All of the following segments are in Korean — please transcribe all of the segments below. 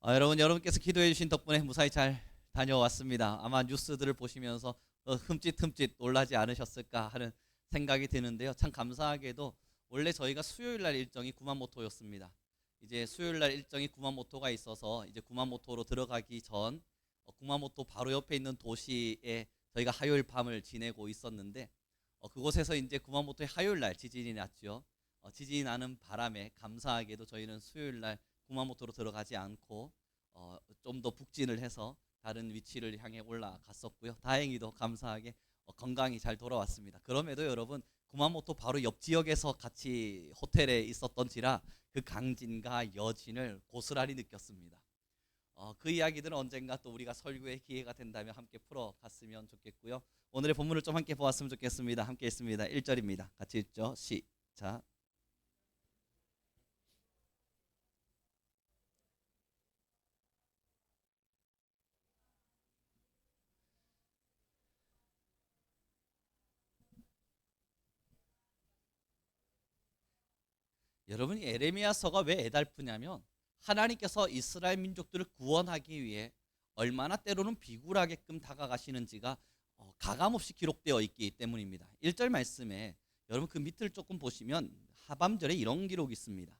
여러분께서 기도해 주신 덕분에 무사히 잘 다녀왔습니다. 아마 뉴스들을 보시면서 흠칫흠칫 놀라지 않으셨을까 하는 생각이 드는데요. 참 감사하게도 원래 저희가 수요일 날 일정이 구마모토였습니다. 이제 수요일 날 일정이 구마모토가 있어서 이제 구마모토로 들어가기 전 구마모토 바로 옆에 있는 도시에 저희가 화요일 밤을 지내고 있었는데 그곳에서 이제 구마모토에 화요일 날 지진이 났죠. 지진이 나는 바람에 감사하게도 저희는 수요일 날 구마모토로 들어가지 않고 좀 더 북진을 해서 다른 위치를 향해 올라갔었고요. 다행히도 감사하게 건강히 잘 돌아왔습니다. 그럼에도 여러분 구마모토 바로 옆 지역에서 같이 호텔에 있었던지라 그 강진과 여진을 고스란히 느꼈습니다. 그 이야기들은 언젠가 또 우리가 설교의 기회가 된다면 함께 풀어갔으면 좋겠고요. 오늘의 본문을 좀 함께 보았으면 좋겠습니다. 함께 읽습니다. 1절입니다. 같이 읽죠. 시작. 여러분이 에레미야서가 왜 애달프냐면 하나님께서 이스라엘 민족들을 구원하기 위해 얼마나 때로는 비굴하게끔 다가가시는지가 가감없이 기록되어 있기 때문입니다. 1절 말씀에 여러분 그 밑을 조금 보시면 하밤절에 이런 기록이 있습니다.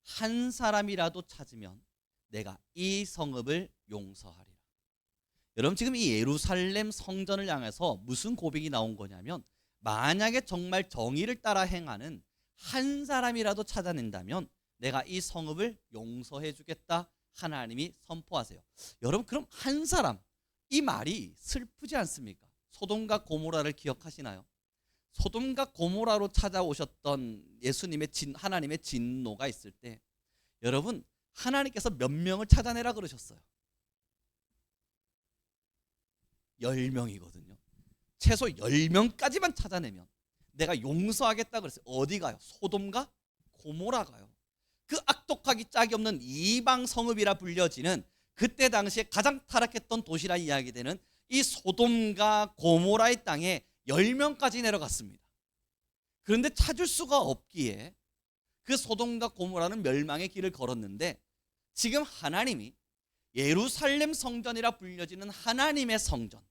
한 사람이라도 찾으면 내가 이 성읍을 용서하리라. 여러분 지금 이 예루살렘 성전을 향해서 무슨 고백이 나온 거냐면 만약에 정말 정의를 따라 행하는 한 사람이라도 찾아낸다면 내가 이 성읍을 용서해 주겠다 하나님이 선포하세요. 여러분 그럼 한 사람, 이 말이 슬프지 않습니까? 소돔과 고모라를 기억하시나요? 소돔과 고모라로 찾아오셨던 예수님의 하나님의 진노가 있을 때 여러분 하나님께서 몇 명을 찾아내라 그러셨어요? 10명이거든요. 최소 10명까지만 찾아내면 내가 용서하겠다 그랬어요. 어디 가요? 소돔과 고모라 가요. 그 악독하기 짝이 없는 이방 성읍이라 불려지는 그때 당시에 가장 타락했던 도시라 이야기되는 이 소돔과 고모라의 땅에 10명까지 내려갔습니다. 그런데 찾을 수가 없기에 그 소돔과 고모라는 멸망의 길을 걸었는데 지금 하나님이 예루살렘 성전이라 불려지는 하나님의 성전,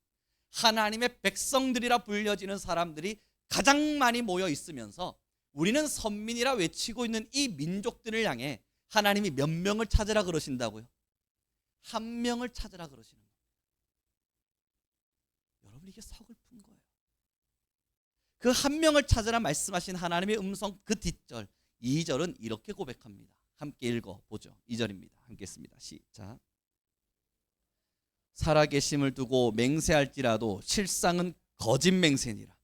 하나님의 백성들이라 불려지는 사람들이 가장 많이 모여 있으면서 우리는 선민이라 외치고 있는 이 민족들을 향해 하나님이 몇 명을 찾으라 그러신다고요? 한 명을 찾으라 그러시는 거예요. 여러분 이게 서글픈 거예요. 그 한 명을 찾으라 말씀하신 하나님의 음성 그 뒷절 2절은 이렇게 고백합니다. 함께 읽어보죠. 2절입니다. 함께 읽습니다. 시작. 살아계심을 두고 맹세할지라도 실상은 거짓 맹세니라.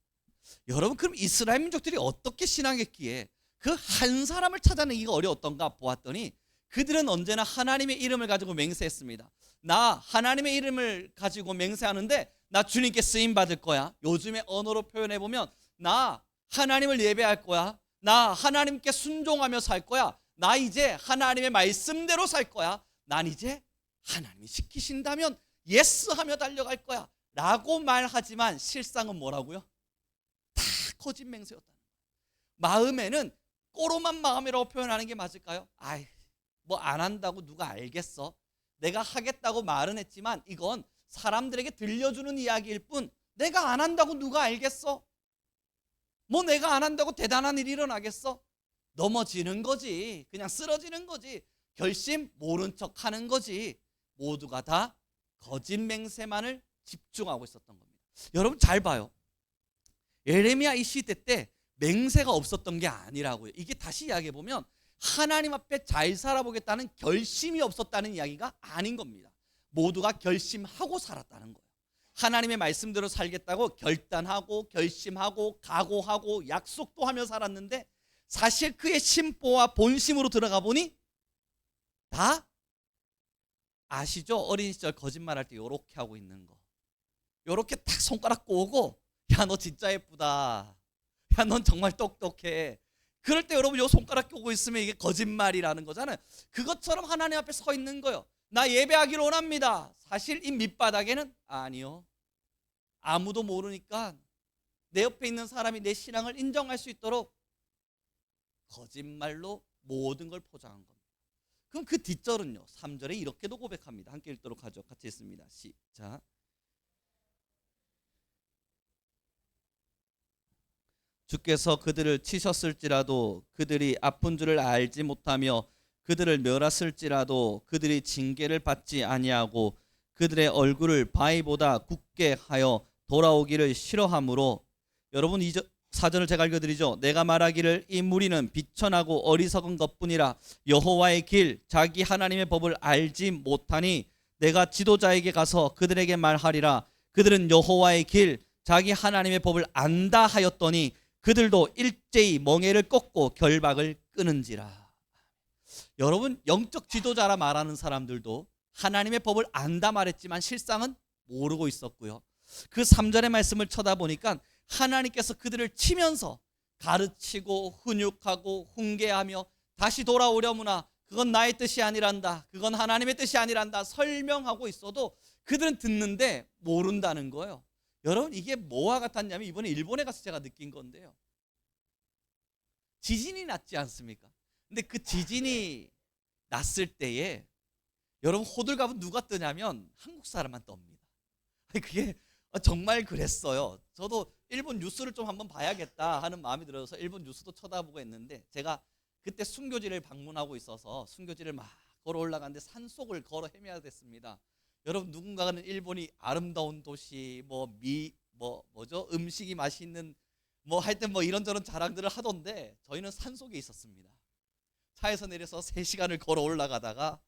여러분 그럼 이스라엘 민족들이 어떻게 신앙했기에 그 한 사람을 찾아내기가 어려웠던가 보았더니 그들은 언제나 하나님의 이름을 가지고 맹세했습니다. 나 하나님의 이름을 가지고 맹세하는데 나 주님께 쓰임 받을 거야. 요즘의 언어로 표현해보면 나 하나님을 예배할 거야. 나 하나님께 순종하며 살 거야. 나 이제 하나님의 말씀대로 살 거야. 난 이제 하나님이 시키신다면 예스 하며 달려갈 거야 라고 말하지만 실상은 뭐라고요? 다 거짓 맹세였다는 거예요. 마음에는 꼬로만 마음이라고 표현하는 게 맞을까요? 아이 뭐 안 한다고 누가 알겠어? 내가 하겠다고 말은 했지만 이건 사람들에게 들려주는 이야기일 뿐 내가 안 한다고 누가 알겠어? 뭐 내가 안 한다고 대단한 일이 일어나겠어? 넘어지는 거지. 그냥 쓰러지는 거지. 결심 모른 척 하는 거지. 모두가 다 거짓 맹세만을 집중하고 있었던 겁니다. 여러분 잘 봐요. 예레미야 이 시대 때 맹세가 없었던 게 아니라고요. 이게 다시 이야기해보면 하나님 앞에 잘 살아보겠다는 결심이 없었다는 이야기가 아닌 겁니다. 모두가 결심하고 살았다는 거예요. 하나님의 말씀대로 살겠다고 결단하고 결심하고 각오하고 약속도 하며 살았는데 사실 그의 심보와 본심으로 들어가 보니 다 아시죠? 어린 시절 거짓말할 때 요렇게 하고 있는 거. 요렇게 딱 손가락 꼬고 야 너 진짜 예쁘다. 야 넌 정말 똑똑해. 그럴 때 여러분 요 손가락 꼬고 있으면 이게 거짓말이라는 거잖아요. 그것처럼 하나님 앞에 서 있는 거예요. 나 예배하기를 원합니다. 사실 이 밑바닥에는 아니요. 아무도 모르니까 내 옆에 있는 사람이 내 신앙을 인정할 수 있도록 거짓말로 모든 걸 포장한 겁니다. 그럼 그 뒷절은요, 3절에 이렇게도 고백합니다. 함께 읽도록 하죠. 같이 읽습니다. 시작. 주께서 그들을 치셨을지라도 그들이 아픈 줄을 알지 못하며 그들을 멸하실지라도 그들이 징계를 받지 아니하고 그들의 얼굴을 바위보다 굳게 하여 돌아오기를 싫어하므로. 여러분, 4절을 제가 읽어드리죠. 내가 말하기를 이 무리는 비천하고 어리석은 것뿐이라 여호와의 길 자기 하나님의 법을 알지 못하니 내가 지도자에게 가서 그들에게 말하리라. 그들은 여호와의 길 자기 하나님의 법을 안다 하였더니 그들도 일제히 멍에를 꺾고 결박을 끊은지라. 여러분, 영적 지도자라 말하는 사람들도 하나님의 법을 안다 말했지만 실상은 모르고 있었고요. 그 3절의 말씀을 쳐다보니까 하나님께서 그들을 치면서 가르치고 훈육하고 훈계하며 다시 돌아오려무나 그건 나의 뜻이 아니란다, 그건 하나님의 뜻이 아니란다 설명하고 있어도 그들은 듣는데 모른다는 거예요. 여러분, 이게 뭐와 같았냐면 이번에 일본에 가서 제가 느낀 건데요, 지진이 났지 않습니까? 근데 그 지진이 났을 때에 여러분, 호들갑은 누가 뜨냐면 한국 사람만 떱니다. 그게 정말 그랬어요. 저도 일본 뉴스를 좀 한번 봐야겠다 하는 마음이 들어서 일본 뉴스도 쳐다보고 했는데, 제가 그때 순교지를 방문하고 있어서 순교지를 막 걸어 올라가는데 산속을 걸어 헤매야 됐습니다. 여러분, 누군가는 일본이 아름다운 도시, 뭐죠? 음식이 맛있는 하여튼 이런저런 자랑들을 하던데 저희는 산속에 있었습니다. 차에서 내려서 3시간을 걸어 올라가다가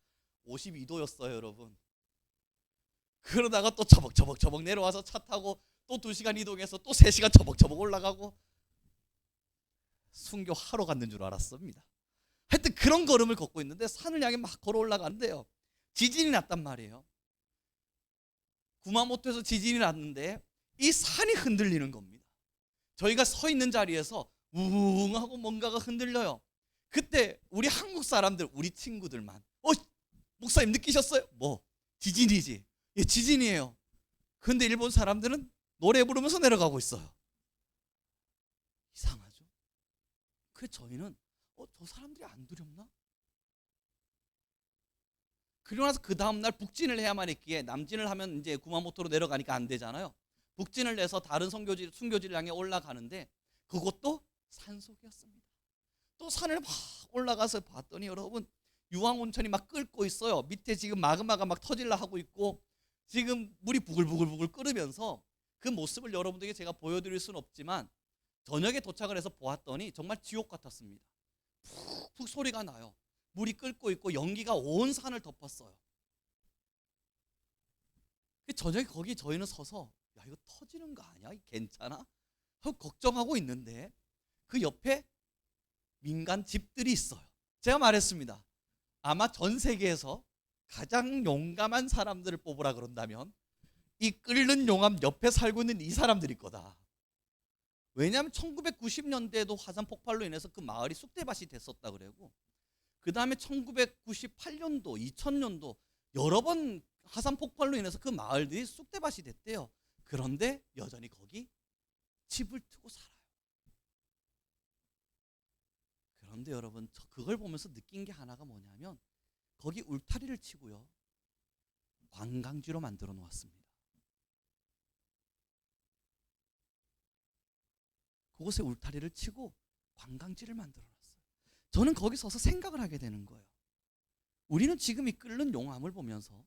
52도였어요, 여러분. 그러다가 또 처벅처벅 내려와서 차 타고 또 2시간 이동해서 또 3시간 처벅처벅 올라가고 순교하러 갔는 줄 알았습니다. 하여튼 그런 걸음을 걷고 있는데 산을 향해 막 걸어 올라가는데요, 지진이 났단 말이에요. 구마모토에서 지진이 났는데 이 산이 흔들리는 겁니다. 저희가 서 있는 자리에서 우웅 하고 뭔가가 흔들려요. 그때 우리 한국 사람들, 우리 친구들만 목사님 느끼셨어요? 지진이지. 예, 지진이에요. 그런데 일본 사람들은 노래 부르면서 내려가고 있어요. 이상하죠? 그래서 저희는 저 사람들이 안 두렵나? 그러고 나서 그 다음날 북진을 해야만 했기에, 남진을 하면 이제 구마모토로 내려가니까 안 되잖아요. 북진을 해서 다른 순교지를 향해 올라가는데 그것도 산속이었습니다. 또 산을 막 올라가서 봤더니 여러분, 유황온천이 막 끓고 있어요. 밑에 지금 마그마가 막 터질라 하고 있고 지금 물이 부글부글 끓으면서 그 모습을 여러분들에게 제가 보여드릴 수는 없지만 저녁에 도착을 해서 보았더니 정말 지옥 같았습니다. 푹푹 소리가 나요. 물이 끓고 있고 연기가 온 산을 덮었어요. 저녁에 거기 저희는 서서 이거 터지는 거 아니야? 괜찮아? 하고 걱정하고 있는데 그 옆에 민간 집들이 있어요. 제가 말했습니다. 아마 전 세계에서 가장 용감한 사람들을 뽑으라 그런다면 이 끓는 용암 옆에 살고 있는 이 사람들일 거다. 왜냐하면 1990년대에도 화산 폭발로 인해서 그 마을이 쑥대밭이 됐었다 그러고, 그 다음에 1998년도, 2000년도 여러 번 화산 폭발로 인해서 그 마을들이 쑥대밭이 됐대요. 그런데 여전히 거기 집을 트고 살아요. 그런데 여러분, 저 그걸 보면서 느낀 게 하나가 뭐냐면 거기 울타리를 치고요, 관광지로 만들어 놓았습니다. 그곳에 울타리를 치고 관광지를 만들어 놨어요. 저는 거기 서서 생각을 하게 되는 거예요. 우리는 지금 이 끓는 용암을 보면서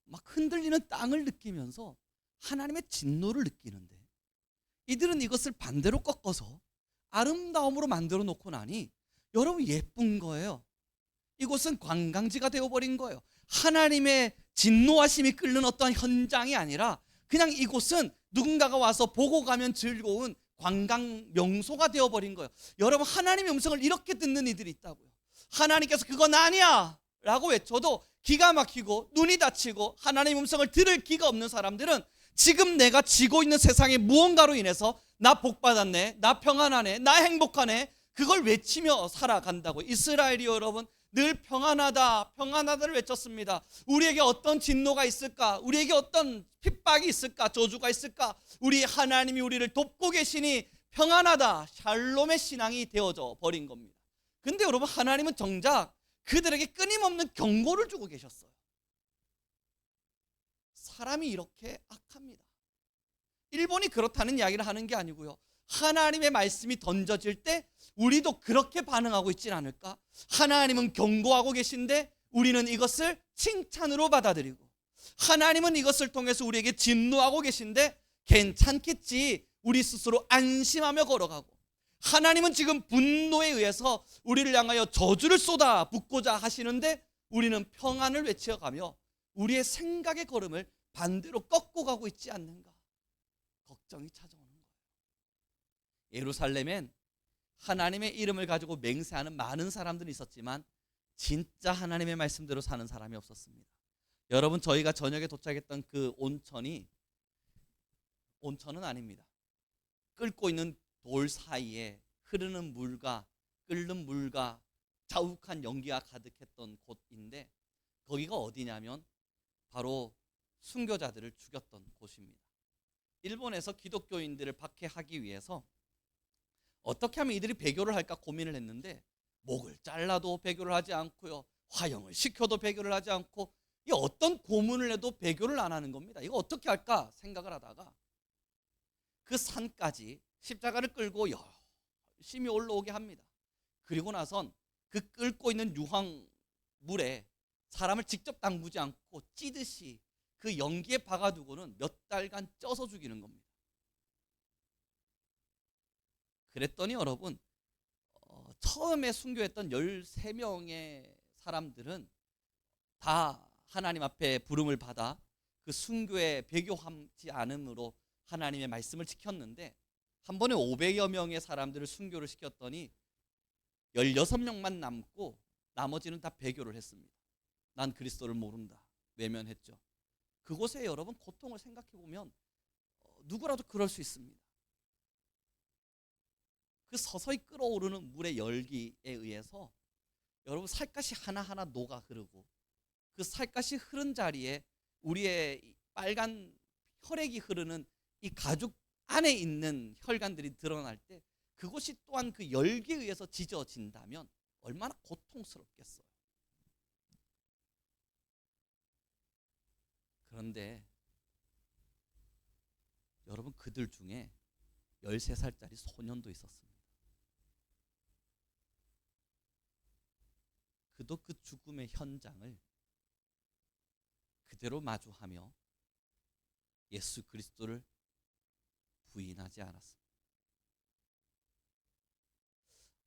막 흔들리는 땅을 느끼면서 하나님의 진노를 느끼는데, 이들은 이것을 반대로 꺾어서 아름다움으로 만들어 놓고 나니 여러분, 예쁜 거예요. 이곳은 관광지가 되어버린 거예요. 하나님의 진노하심이 끓는 어떠한 현장이 아니라 그냥 이곳은 누군가가 와서 보고 가면 즐거운 관광 명소가 되어버린 거예요. 여러분, 하나님의 음성을 이렇게 듣는 이들이 있다고요. 하나님께서 그건 아니야 라고 외쳐도 기가 막히고 눈이 닫히고 하나님의 음성을 들을 기가 없는 사람들은 지금 내가 지고 있는 세상의 무언가로 인해서 나 복받았네, 나 평안하네, 나 행복하네, 그걸 외치며 살아간다고. 이스라엘이 여러분 늘 평안하다, 평안하다를 외쳤습니다. 우리에게 어떤 진노가 있을까? 우리에게 어떤 핍박이 있을까? 저주가 있을까? 우리 하나님이 우리를 돕고 계시니 평안하다, 샬롬의 신앙이 되어져 버린 겁니다. 근데 여러분, 하나님은 정작 그들에게 끊임없는 경고를 주고 계셨어요. 사람이 이렇게 악합니다. 일본이 그렇다는 이야기를 하는 게 아니고요. 하나님의 말씀이 던져질 때 우리도 그렇게 반응하고 있지 않을까? 하나님은 경고하고 계신데 우리는 이것을 칭찬으로 받아들이고, 하나님은 이것을 통해서 우리에게 진노하고 계신데 괜찮겠지, 우리 스스로 안심하며 걸어가고, 하나님은 지금 분노에 의해서 우리를 향하여 저주를 쏟아 붓고자 하시는데 우리는 평안을 외쳐가며 우리의 생각의 걸음을 반대로 꺾고 가고 있지 않는가, 걱정이 찾아오는 거예요. 예루살렘엔 하나님의 이름을 가지고 맹세하는 많은 사람들이 있었지만 진짜 하나님의 말씀대로 사는 사람이 없었습니다. 여러분, 저희가 저녁에 도착했던 그 온천은 아닙니다. 끓고 있는 돌 사이에 흐르는 물과 끓는 물과 자욱한 연기가 가득했던 곳인데, 거기가 어디냐면 바로 순교자들을 죽였던 곳입니다. 일본에서 기독교인들을 박해하기 위해서 어떻게 하면 이들이 배교를 할까 고민을 했는데, 목을 잘라도 배교를 하지 않고요, 화형을 시켜도 배교를 하지 않고, 이 어떤 고문을 해도 배교를 안 하는 겁니다. 이거 어떻게 할까 생각을 하다가 그 산까지 십자가를 끌고 열심히 올라오게 합니다. 그리고 나선 그 끓고 있는 유황물에 사람을 직접 담그지 않고 찌듯이 그 연기에 박아두고는 몇 달간 쪄서 죽이는 겁니다. 그랬더니 여러분, 처음에 순교했던 13명의 사람들은 다 하나님 앞에 부름을 받아 그 순교에 배교하지 않음으로 하나님의 말씀을 지켰는데, 한 번에 500여 명의 사람들을 순교를 시켰더니 16명만 남고 나머지는 다 배교를 했습니다. 난 그리스도를 모른다, 외면했죠. 그곳에 여러분 고통을 생각해 보면 누구라도 그럴 수 있습니다. 그 서서히 끓어오르는 물의 열기에 의해서 여러분 살갗이 하나하나 녹아 흐르고, 그 살갗이 흐른 자리에 우리의 빨간 혈액이 흐르는 이 가죽 안에 있는 혈관들이 드러날 때 그것이 또한 그 열기에 의해서 지져진다면 얼마나 고통스럽겠어요. 그런데 여러분, 그들 중에 13살짜리 소년도 있었습니다. 그도 그 죽음의 현장을 그대로 마주하며 예수 그리스도를 부인하지 않았습니다.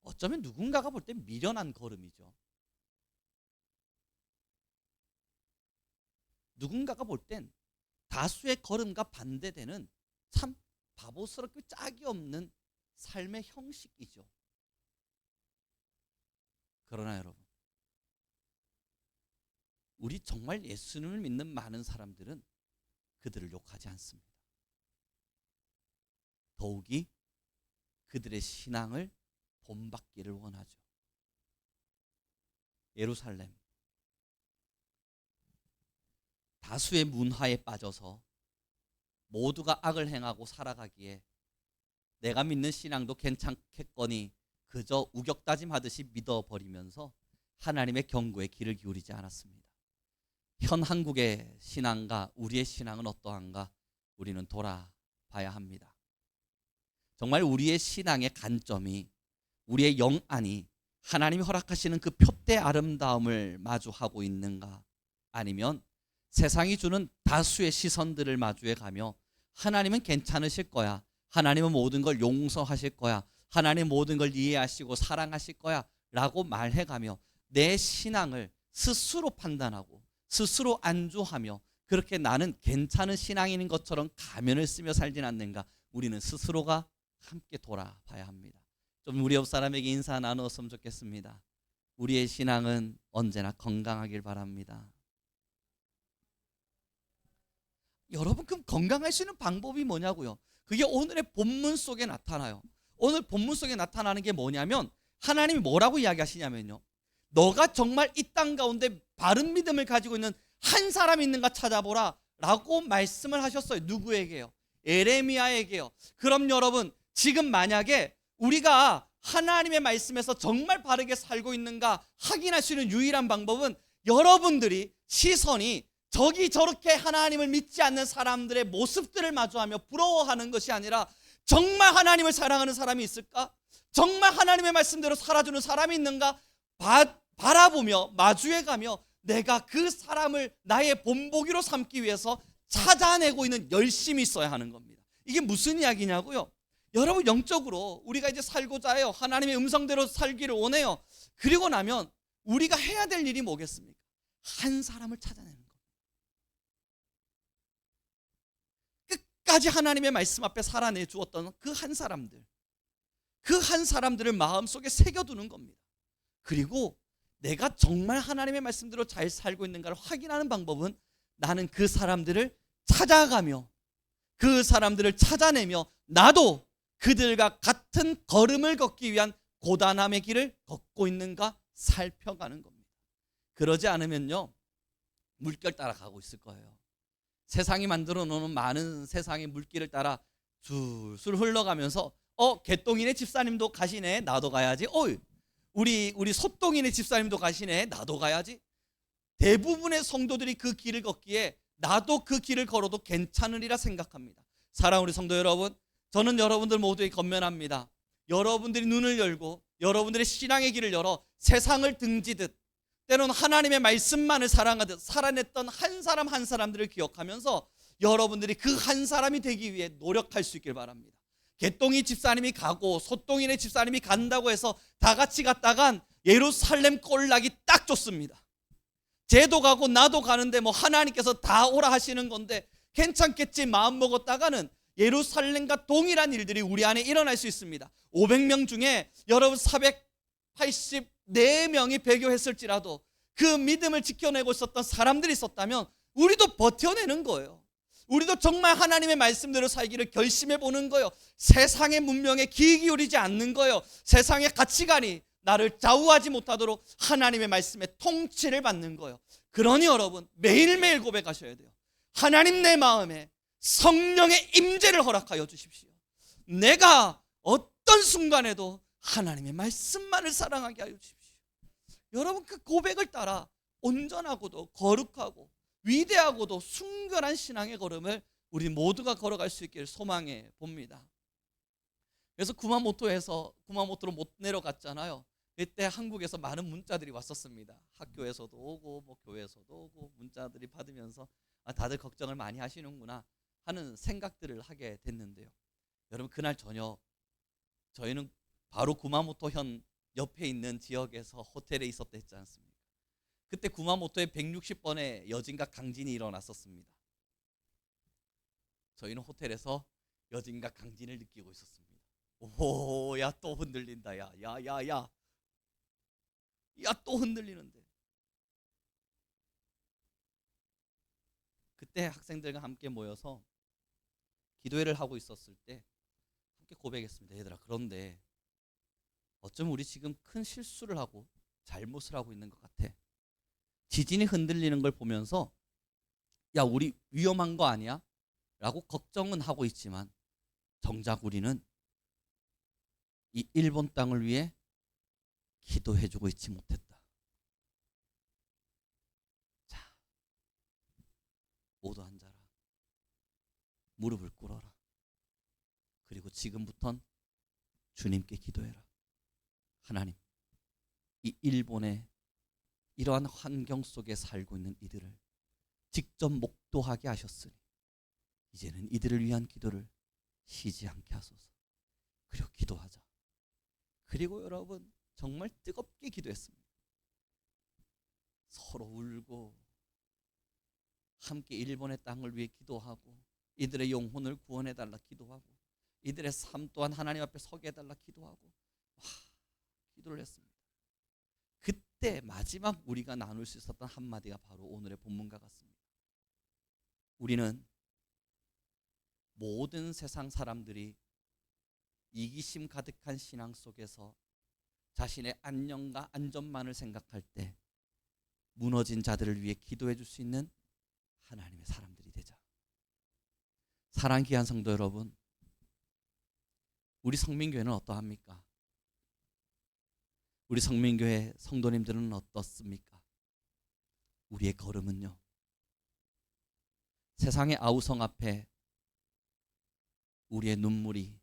어쩌면 누군가가 볼 때 미련한 걸음이죠. 누군가가 볼 땐 다수의 걸음과 반대되는 참 바보스럽고 짝이 없는 삶의 형식이죠. 그러나 여러분, 우리 정말 예수님을 믿는 많은 사람들은 그들을 욕하지 않습니다. 더욱이 그들의 신앙을 본받기를 원하죠. 예루살렘, 다수의 문화에 빠져서 모두가 악을 행하고 살아가기에 내가 믿는 신앙도 괜찮겠거니 그저 우격다짐하듯이 믿어버리면서 하나님의 경고에 귀를 기울이지 않았습니다. 현 한국의 신앙과 우리의 신앙은 어떠한가 우리는 돌아봐야 합니다. 정말 우리의 신앙의 관점이, 우리의 영안이 하나님이 허락하시는 그 표대 아름다움을 마주하고 있는가, 아니면 세상이 주는 다수의 시선들을 마주해 가며 하나님은 괜찮으실 거야, 하나님은 모든 걸 용서하실 거야, 하나님 모든 걸 이해하시고 사랑하실 거야 라고 말해가며 내 신앙을 스스로 판단하고 스스로 안주하며 그렇게 나는 괜찮은 신앙인인 것처럼 가면을 쓰며 살진 않는가, 우리는 스스로가 함께 돌아봐야 합니다. 좀 우리 옆 사람에게 인사 나누었으면 좋겠습니다. 우리의 신앙은 언제나 건강하길 바랍니다. 여러분, 그럼 건강할 수 있는 방법이 뭐냐고요? 그게 오늘의 본문 속에 나타나요. 오늘 본문 속에 나타나는 게 뭐냐면, 하나님이 뭐라고 이야기하시냐면요, 너가 정말 이 땅 가운데 바른 믿음을 가지고 있는 한 사람이 있는가 찾아보라 라고 말씀을 하셨어요. 누구에게요? 에레미야에게요. 그럼 여러분, 지금 만약에 우리가 하나님의 말씀에서 정말 바르게 살고 있는가 확인할 수 있는 유일한 방법은 여러분들이 시선이 저기 저렇게 하나님을 믿지 않는 사람들의 모습들을 마주하며 부러워하는 것이 아니라 정말 하나님을 사랑하는 사람이 있을까? 정말 하나님의 말씀대로 살아주는 사람이 있는가? 바라보며 마주해가며 내가 그 사람을 나의 본보기로 삼기 위해서 찾아내고 있는 열심이 있어야 하는 겁니다. 이게 무슨 이야기냐고요? 여러분, 영적으로 우리가 이제 살고자 해요. 하나님의 음성대로 살기를 원해요. 그리고 나면 우리가 해야 될 일이 뭐겠습니까? 한 사람을 찾아내는 겁니다. 끝까지 하나님의 말씀 앞에 살아내 주었던 그 한 사람들, 그 한 사람들을 마음속에 새겨두는 겁니다. 그리고 내가 정말 하나님의 말씀대로 잘 살고 있는가를 확인하는 방법은 나는 그 사람들을 찾아가며 그 사람들을 찾아내며 나도 그들과 같은 걸음을 걷기 위한 고단함의 길을 걷고 있는가 살펴가는 겁니다. 그러지 않으면요, 물결 따라 가고 있을 거예요. 세상이 만들어 놓은 많은 세상의 물길을 따라 술술 흘러가면서 개똥이네 집사님도 가시네, 나도 가야지. 우리 소똥이네 집사님도 가시네, 나도 가야지. 대부분의 성도들이 그 길을 걷기에 나도 그 길을 걸어도 괜찮으리라 생각합니다. 사랑하는 우리 성도 여러분, 저는 여러분들 모두에 건면합니다. 여러분들이 눈을 열고 여러분들의 신앙의 길을 열어 세상을 등지듯 때로는 하나님의 말씀만을 사랑하듯 살아냈던 한 사람 한 사람들을 기억하면서 여러분들이 그 한 사람이 되기 위해 노력할 수 있길 바랍니다. 개똥이 집사님이 가고 소똥이네 집사님이 간다고 해서 다 같이 갔다간 예루살렘 꼴나기 딱 좋습니다. 쟤도 가고 나도 가는데 뭐 하나님께서 다 오라 하시는 건데 괜찮겠지 마음 먹었다가는 예루살렘과 동일한 일들이 우리 안에 일어날 수 있습니다. 500명 중에 여러분 484명이 배교했을지라도 그 믿음을 지켜내고 있었던 사람들이 있었다면 우리도 버텨내는 거예요. 우리도 정말 하나님의 말씀대로 살기를 결심해 보는 거예요. 세상의 문명에 귀 기울이지 않는 거예요. 세상의 가치관이 나를 좌우하지 못하도록 하나님의 말씀에 통치를 받는 거예요. 그러니 여러분, 매일매일 고백하셔야 돼요. 하나님, 내 마음에 성령의 임재를 허락하여 주십시오. 내가 어떤 순간에도 하나님의 말씀만을 사랑하게 하여 주십시오. 여러분, 그 고백을 따라 온전하고도 거룩하고 위대하고도 순결한 신앙의 걸음을 우리 모두가 걸어갈 수 있기를 소망해 봅니다. 그래서 구마모토로 못 내려갔잖아요. 그때 한국에서 많은 문자들이 왔었습니다. 학교에서도 오고 뭐 교회에서도 오고 문자들이 받으면서 다들 걱정을 많이 하시는구나 하는 생각들을 하게 됐는데요. 여러분, 그날 저녁 저희는 바로 구마모토현 옆에 있는 지역에서 호텔에 있었다 했지 않습니까? 그때 구마모토에 160번의 여진과 강진이 일어났었습니다. 저희는 호텔에서 여진과 강진을 느끼고 있었습니다. 오, 야, 또 흔들린다. 야, 또 흔들리는데. 그때 학생들과 함께 모여서 기도회를 하고 있었을 때 함께 고백했습니다. 얘들아, 그런데 어쩌면 우리 지금 큰 실수를 하고 잘못을 하고 있는 것 같아. 지진이 흔들리는 걸 보면서 야, 우리 위험한 거 아니야? 라고 걱정은 하고 있지만 정작 우리는 이 일본 땅을 위해 기도해주고 있지 못했다. 자, 모두 앉아라. 무릎을 꿇어라. 그리고 지금부턴 주님께 기도해라. 하나님, 이 일본의 이러한 환경 속에 살고 있는 이들을 직접 목도하게 하셨으니 이제는 이들을 위한 기도를 쉬지 않게 하소서. 그리고 기도하자. 그리고 여러분, 정말 뜨겁게 기도했습니다. 서로 울고 함께 일본의 땅을 위해 기도하고 이들의 영혼을 구원해달라 기도하고 이들의 삶 또한 하나님 앞에 서게 해달라 기도하고 기도를 했습니다. 그때 마지막 우리가 나눌 수 있었던 한마디가 바로 오늘의 본문과 같습니다. 우리는 모든 세상 사람들이 이기심 가득한 신앙 속에서 자신의 안녕과 안전만을 생각할 때 무너진 자들을 위해 기도해 줄 수 있는 하나님의 사람들이 되자. 사랑하는 귀한 성도 여러분, 우리 성민교회는 어떠합니까? 우리 성민교회 성도님들은 어떻습니까? 우리의 걸음은요, 세상의 아우성 앞에 우리의 눈물이,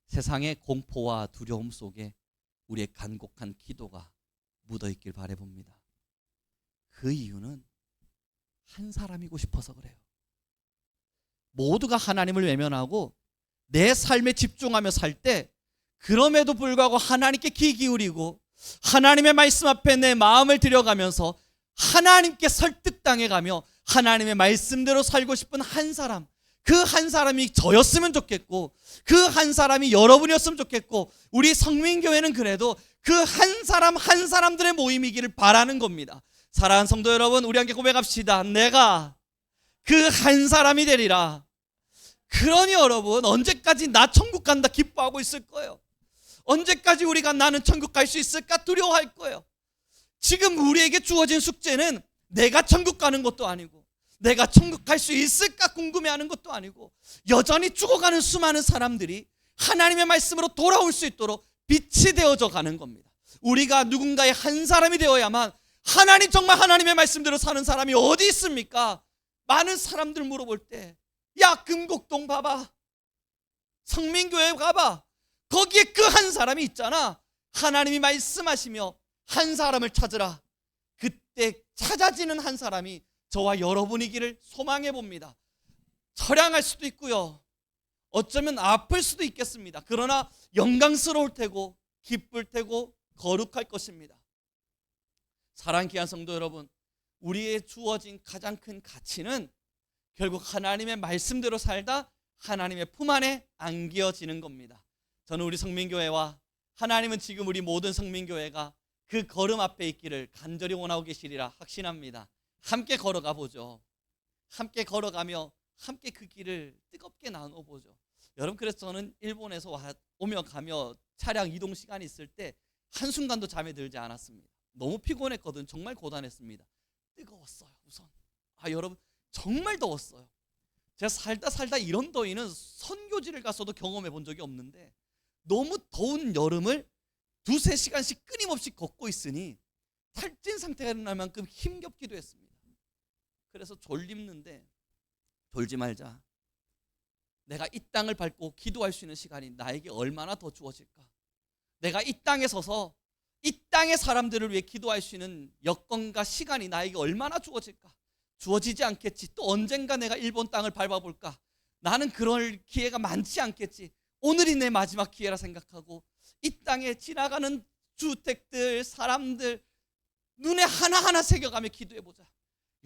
세상의 공포와 두려움 속에 우리의 간곡한 기도가 묻어있길 바라봅니다. 그 이유는 한 사람이고 싶어서 그래요. 모두가 하나님을 외면하고 내 삶에 집중하며 살 때, 그럼에도 불구하고 하나님께 귀 기울이고 하나님의 말씀 앞에 내 마음을 들여가면서 하나님께 설득당해가며 하나님의 말씀대로 살고 싶은 한 사람, 그 한 사람이 저였으면 좋겠고, 그 한 사람이 여러분이었으면 좋겠고, 우리 성민교회는 그래도 그 한 사람 한 사람들의 모임이기를 바라는 겁니다. 사랑하는 성도 여러분, 우리 함께 고백합시다. 내가 그 한 사람이 되리라. 그러니 여러분, 언제까지 나 천국 간다 기뻐하고 있을 거예요? 언제까지 우리가 나는 천국 갈 수 있을까 두려워할 거예요? 지금 우리에게 주어진 숙제는 내가 천국 가는 것도 아니고, 내가 천국 갈 수 있을까 궁금해하는 것도 아니고, 여전히 죽어가는 수많은 사람들이 하나님의 말씀으로 돌아올 수 있도록 빛이 되어져 가는 겁니다. 우리가 누군가의 한 사람이 되어야만, 하나님 정말 하나님의 말씀대로 사는 사람이 어디 있습니까? 많은 사람들 물어볼 때, 야 금곡동 봐봐, 성민교회 가봐, 거기에 그 한 사람이 있잖아. 하나님이 말씀하시며 한 사람을 찾으라. 그때 찾아지는 한 사람이 저와 여러분이기를 소망해 봅니다. 처량할 수도 있고요, 어쩌면 아플 수도 있겠습니다. 그러나 영광스러울 테고 기쁠 테고 거룩할 것입니다. 사랑하는 귀한 성도 여러분, 우리의 주어진 가장 큰 가치는 결국 하나님의 말씀대로 살다 하나님의 품 안에 안겨지는 겁니다. 저는 우리 성민교회와 하나님은 지금 우리 모든 성민교회가 그 걸음 앞에 있기를 간절히 원하고 계시리라 확신합니다. 함께 걸어가 보죠. 함께 걸어가며 함께 그 길을 뜨겁게 나눠보죠. 여러분, 그래서 저는 일본에서 오며 가며 차량 이동 시간이 있을 때 한순간도 잠에 들지 않았습니다. 너무 피곤했거든. 정말 고단했습니다. 뜨거웠어요. 우선 여러분, 정말 더웠어요. 제가 살다 이런 더위는 선교지를 갔어도 경험해 본 적이 없는데, 너무 더운 여름을 2-3시간씩 끊임없이 걷고 있으니 탈진 상태가 날 만큼 힘겹기도 했습니다. 그래서 졸립는데, 졸지 말자, 내가 이 땅을 밟고 기도할 수 있는 시간이 나에게 얼마나 더 주어질까? 내가 이 땅에 서서 이 땅의 사람들을 위해 기도할 수 있는 여건과 시간이 나에게 얼마나 주어질까? 주어지지 않겠지. 또 언젠가 내가 일본 땅을 밟아볼까? 나는 그럴 기회가 많지 않겠지. 오늘이 내 마지막 기회라 생각하고 이 땅에 지나가는 주택들, 사람들 눈에 하나하나 새겨가며 기도해보자.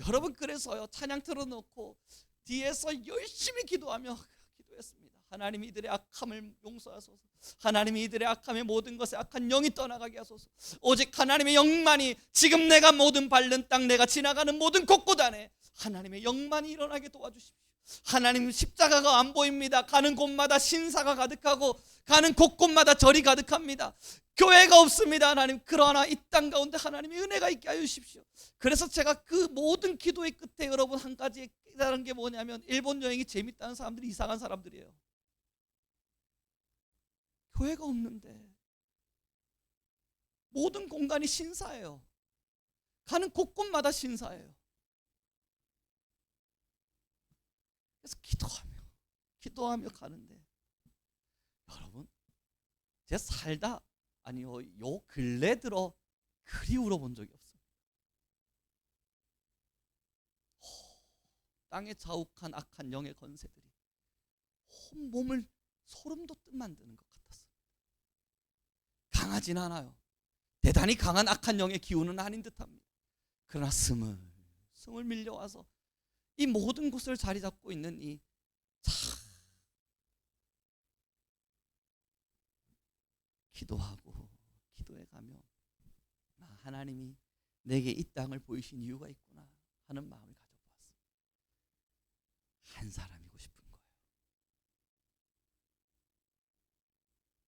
여러분, 그래서요, 찬양 틀어놓고 뒤에서 열심히 기도하며 기도했습니다. 하나님 이들의 악함을 용서하소서. 하나님이 이들의 악함의 모든 것에 악한 영이 떠나가게 하소서. 오직 하나님의 영만이, 지금 내가 모든 밟는 땅, 내가 지나가는 모든 곳곳 안에 하나님의 영만이 일어나게 도와주십시오. 하나님, 십자가가 안 보입니다. 가는 곳마다 신사가 가득하고 가는 곳곳마다 절이 가득합니다. 교회가 없습니다. 하나님, 그러나 이 땅 가운데 하나님의 은혜가 있게 하여 주십시오. 그래서 제가 그 모든 기도의 끝에 여러분 한 가지 깨달은 게 뭐냐면, 일본 여행이 재밌다는 사람들이 이상한 사람들이에요. 교회가 없는데 모든 공간이 신사예요. 가는 곳곳마다 신사예요. 그래서 기도하며 가는데, 여러분, 제가 살다 요 근래 들어 그리 울어본 적이 없어요. 땅에 자욱한 악한 영의 권세들이 온 몸을 소름 돋듯 만드는 것 같았어요. 강하진 않아요. 대단히 강한 악한 영의 기운은 아닌 듯합니다. 그러나 스물 밀려와서 이 모든 곳을 자리 잡고 있는 이 기도해가며 하나님이 내게 이 땅을 보이신 이유가 있구나 하는 마음을 가져보았습니다. 한 사람이고 싶은 거예요.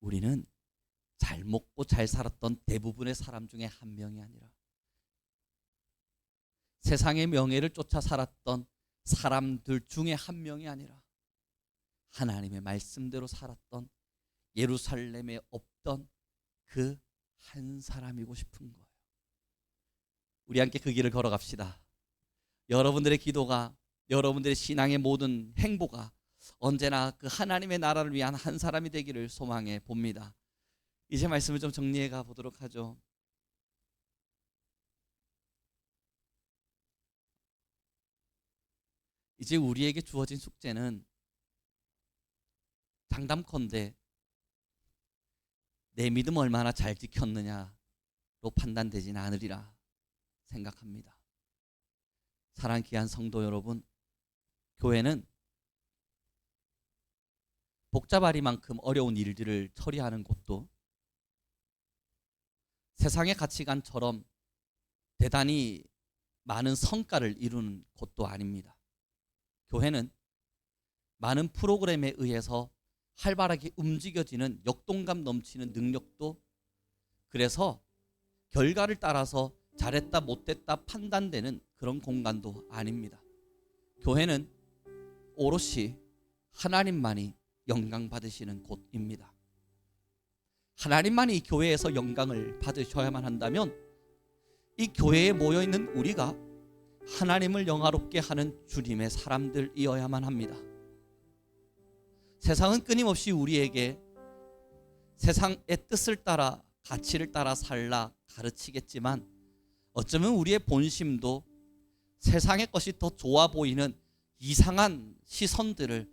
우리는 잘 먹고 잘 살았던 대부분의 사람 중에 한 명이 아니라, 세상의 명예를 쫓아 살았던 사람들 중에 한 명이 아니라, 하나님의 말씀대로 살았던, 예루살렘에 없던 그 한 사람이고 싶은 거예요. 우리 함께 그 길을 걸어갑시다. 여러분들의 기도가, 여러분들의 신앙의 모든 행보가 언제나 그 하나님의 나라를 위한 한 사람이 되기를 소망해 봅니다. 이제 말씀을 좀 정리해 가 보도록 하죠. 이제 우리에게 주어진 숙제는 장담컨대 내 믿음 얼마나 잘 지켰느냐로 판단되지는 않으리라 생각합니다. 사랑하는 귀한 성도 여러분, 교회는 복잡하리만큼 어려운 일들을 처리하는 곳도, 세상의 가치관처럼 대단히 많은 성과를 이루는 곳도 아닙니다. 교회는 많은 프로그램에 의해서 활발하게 움직여지는 역동감 넘치는 능력도, 그래서 결과를 따라서 잘했다 못했다 판단되는 그런 공간도 아닙니다. 교회는 오롯이 하나님만이 영광 받으시는 곳입니다. 하나님만이 이 교회에서 영광을 받으셔야만 한다면 이 교회에 모여있는 우리가 하나님을 영화롭게 하는 주님의 사람들이어야만 합니다. 세상은 끊임없이 우리에게 세상의 뜻을 따라, 가치를 따라 살라 가르치겠지만, 어쩌면 우리의 본심도 세상의 것이 더 좋아 보이는 이상한 시선들을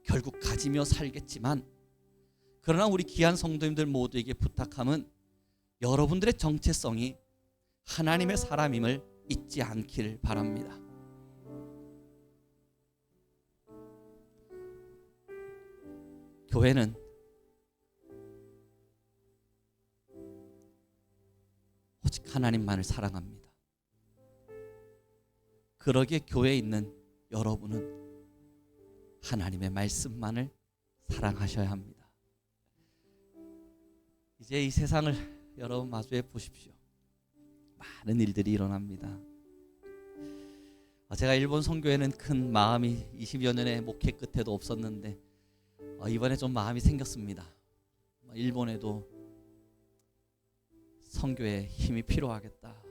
결국 가지며 살겠지만, 그러나 우리 귀한 성도님들 모두에게 부탁함은 여러분들의 정체성이 하나님의 사람임을 잊지 않기를 바랍니다. 교회는 오직 하나님만을 사랑합니다. 그러기에 교회에 있는 여러분은 하나님의 말씀만을 사랑하셔야 합니다. 이제 이 세상을 여러분 마주해 보십시오. 많은 일들이 일어납니다. 제가 일본 선교에는 큰 마음이 20여 년의 목회 끝에도 없었는데 이번에 좀 마음이 생겼습니다. 일본에도 선교에 힘이 필요하겠다.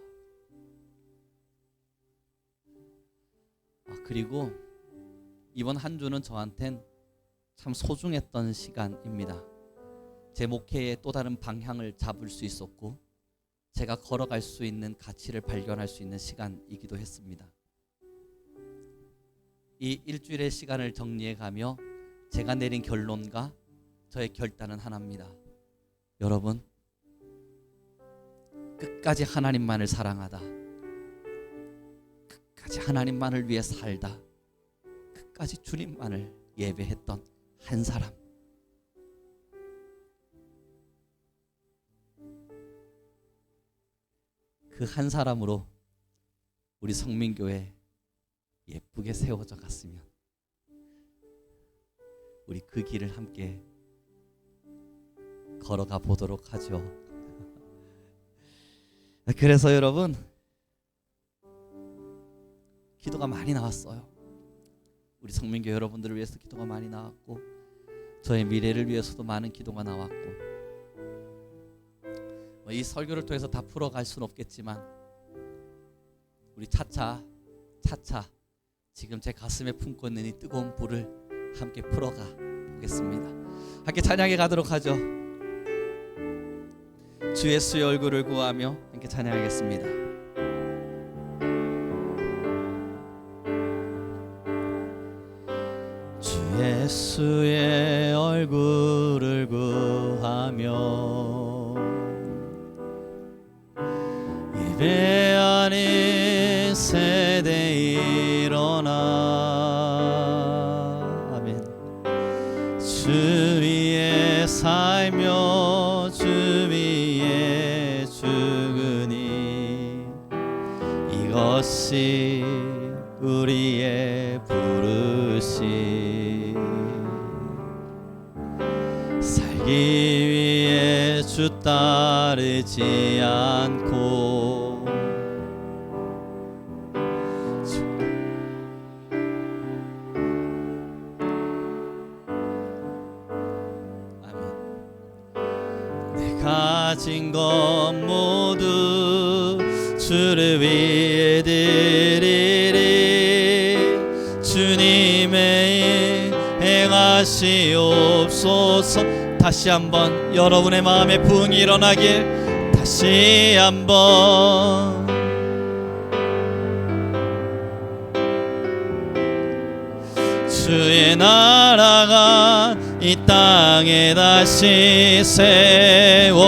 그리고 이번 한 주는 저한텐 참 소중했던 시간입니다. 제 목회의 또 다른 방향을 잡을 수 있었고, 제가 걸어갈 수 있는 가치를 발견할 수 있는 시간이기도 했습니다. 이 일주일의 시간을 정리해가며 제가 내린 결론과 저의 결단은 하나입니다. 여러분, 끝까지 하나님만을 사랑하다, 끝까지 하나님만을 위해 살다, 끝까지 주님만을 예배했던 한 사람, 그 한 사람으로 우리 성민교회 예쁘게 세워져 갔으면 우리 그 길을 함께 걸어가 보도록 하죠. 그래서 여러분, 기도가 많이 나왔어요. 우리 성민교회 여러분들을 위해서 기도가 많이 나왔고, 저의 미래를 위해서도 많은 기도가 나왔고, 이 설교를 통해서 다 풀어갈 수는 없겠지만 우리 차차 지금 제 가슴에 품고 있는 이 뜨거운 불을 함께 풀어가 보겠습니다. 함께 찬양해 가도록 하죠. 주 예수의 얼굴을 구하며 함께 찬양하겠습니다. 주 예수의 얼굴을 구하며 예배하는 세대에 일어나, 아멘. 주 위에 살며 주 위에 죽으니 이것이 우리의 부르심. 살기 위해 주 따르지 않고 주를 위해 드리리. 주님의 일 행하시옵소서. 다시 한번 여러분의 마음에 부흥이 일어나길. 다시 한번 주의 나라가 이 땅에 다시 세워지는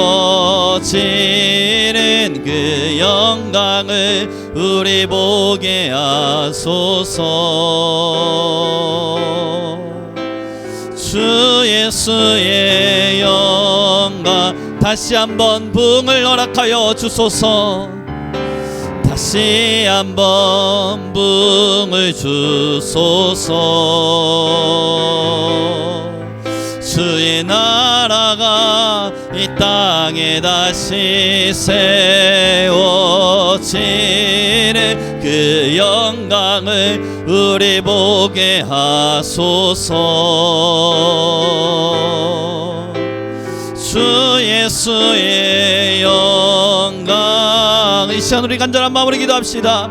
그 영광을 우리 보게 하소서. 주 예수의 영광 다시 한번 부흥을 허락하여 주소서. 다시 한번 부흥을 주소서. 주의 나라가 이 땅에 다시 세워지는 그 영광을 우리 보게 하소서. 주 예수의 영광. 이 시간 우리 간절한 마음으로 기도합시다.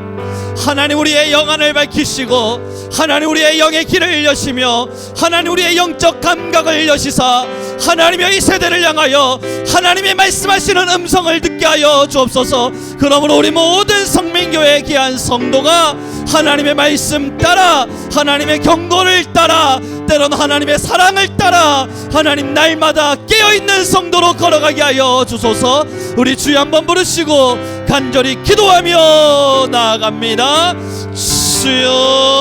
하나님 우리의 영안을 밝히시고 하나님 우리의 영의 길을 여시며 하나님 우리의 영적 감각을 여시사 하나님의 이 세대를 향하여 하나님의 말씀하시는 음성을 듣게 하여 주옵소서. 그러므로 우리 모든 성민교회의 귀한 성도가 하나님의 말씀 따라 하나님의 경고를 따라 때로는 하나님의 사랑을 따라 하나님 날마다 깨어있는 성도로 걸어가게 하여 주소서. 우리 주여 한번 부르시고 간절히 기도하며 나아갑니다. 주여.